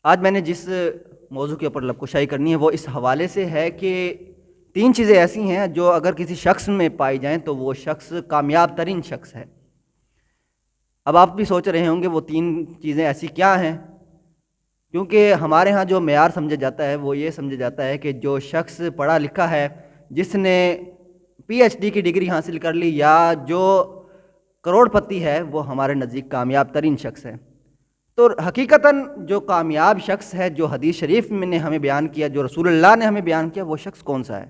آج میں نے جس موضوع کے اوپر لب کشائی کرنی ہے وہ اس حوالے سے ہے کہ 3 چیزیں ایسی ہیں جو اگر کسی شخص میں پائی جائیں تو وہ شخص کامیاب ترین شخص ہے۔ اب آپ بھی سوچ رہے ہوں گے وہ 3 چیزیں ایسی کیا ہیں، کیونکہ ہمارے ہاں جو معیار سمجھا جاتا ہے وہ یہ سمجھا جاتا ہے کہ جو شخص پڑھا لکھا ہے، جس نے پی ایچ ڈی کی ڈگری حاصل کر لی یا جو کروڑ پتی ہے، وہ ہمارے نزدیک کامیاب ترین شخص ہے۔ تو حقیقتاً جو کامیاب شخص ہے، جو حدیث شریف میں نے ہمیں بیان کیا، جو رسول اللہ نے ہمیں بیان کیا، وہ شخص کون سا ہے؟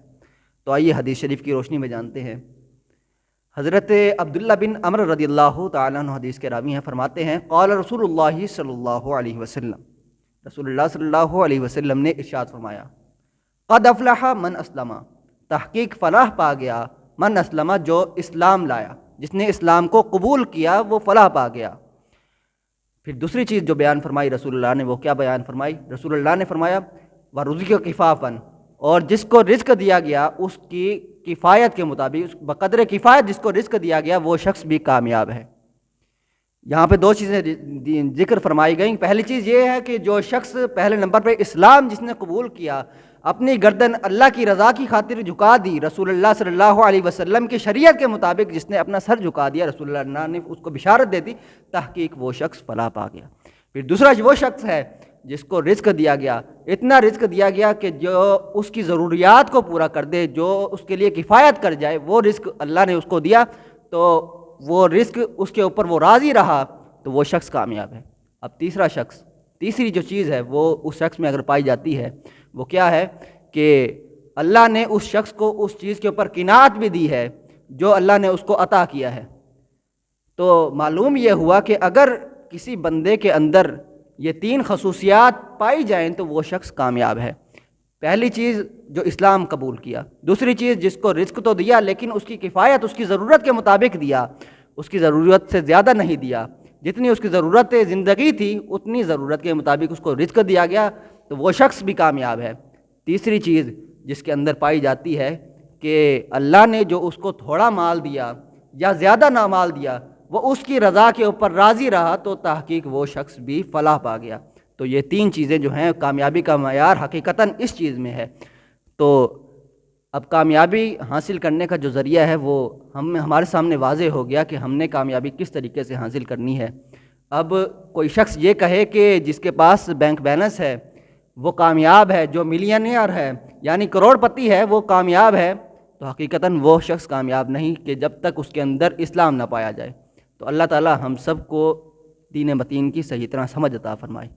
تو آئیے حدیث شریف کی روشنی میں جانتے ہیں۔ حضرت عبداللہ بن عمر رضی اللہ تعالیٰ عنہ حدیث کے راوی ہیں، فرماتے ہیں قال رسول اللہ صلی اللہ علیہ وسلم، رسول اللہ صلی اللہ علیہ وسلم نے ارشاد فرمایا، قد افلح من اسلم، تحقیق فلاح پا گیا، من اسلم، جو اسلام لایا، جس نے اسلام کو قبول کیا وہ فلاح پا گیا۔ پھر دوسری چیز جو بیان فرمائی رسول اللہ نے، وہ کیا بیان فرمائی؟ رسول اللہ نے فرمایا وَرُزِقَ کفافاً، اور جس کو رزق دیا گیا اس کی کفایت کے مطابق، بقدر کفایت جس کو رزق دیا گیا وہ شخص بھی کامیاب ہے۔ یہاں پہ 2 چیزیں ذکر فرمائی گئیں۔ پہلی چیز یہ ہے کہ جو شخص پہلے نمبر پہ اسلام جس نے قبول کیا، اپنی گردن اللہ کی رضا کی خاطر جھکا دی، رسول اللہ صلی اللہ علیہ وسلم کی شریعت کے مطابق جس نے اپنا سر جھکا دیا، رسول اللہ نے اس کو بشارت دے دی، تحقیق وہ شخص فلاح پا گیا۔ پھر دوسرا وہ شخص ہے جس کو رزق دیا گیا، اتنا رزق دیا گیا کہ جو اس کی ضروریات کو پورا کر دے، جو اس کے لیے کفایت کر جائے، وہ رزق اللہ نے اس کو دیا، تو وہ رزق اس کے اوپر وہ راضی رہا، تو وہ شخص کامیاب ہے۔ اب تیسرا شخص، تیسری جو چیز ہے وہ اس شخص میں اگر پائی جاتی ہے، وہ کیا ہے کہ اللہ نے اس شخص کو اس چیز کے اوپر قناعت بھی دی ہے جو اللہ نے اس کو عطا کیا ہے۔ تو معلوم یہ ہوا کہ اگر کسی بندے کے اندر یہ 3 خصوصیات پائی جائیں تو وہ شخص کامیاب ہے۔ پہلی چیز جو اسلام قبول کیا، دوسری چیز جس کو رزق تو دیا لیکن اس کی کفایت اس کی ضرورت کے مطابق دیا، اس کی ضرورت سے زیادہ نہیں دیا، جتنی اس کی ضرورت زندگی تھی اتنی ضرورت کے مطابق اس کو رزق دیا گیا، تو وہ شخص بھی کامیاب ہے۔ تیسری چیز جس کے اندر پائی جاتی ہے کہ اللہ نے جو اس کو تھوڑا مال دیا یا زیادہ نہ مال دیا، وہ اس کی رضا کے اوپر راضی رہا، تو تحقیق وہ شخص بھی فلاح پا گیا۔ تو یہ 3 چیزیں جو ہیں کامیابی کا معیار حقیقتاً اس چیز میں ہے۔ تو اب کامیابی حاصل کرنے کا جو ذریعہ ہے وہ ہمارے سامنے واضح ہو گیا کہ ہم نے کامیابی کس طریقے سے حاصل کرنی ہے۔ اب کوئی شخص یہ کہے کہ جس کے پاس بینک بیلنس ہے وہ کامیاب ہے، جو ملینئر ہے یعنی کروڑ پتی ہے وہ کامیاب ہے، تو حقیقتاً وہ شخص کامیاب نہیں کہ جب تک اس کے اندر اسلام نہ پایا جائے۔ تو اللہ تعالی ہم سب کو دین متین کی صحیح طرح سمجھ عطا فرمائے۔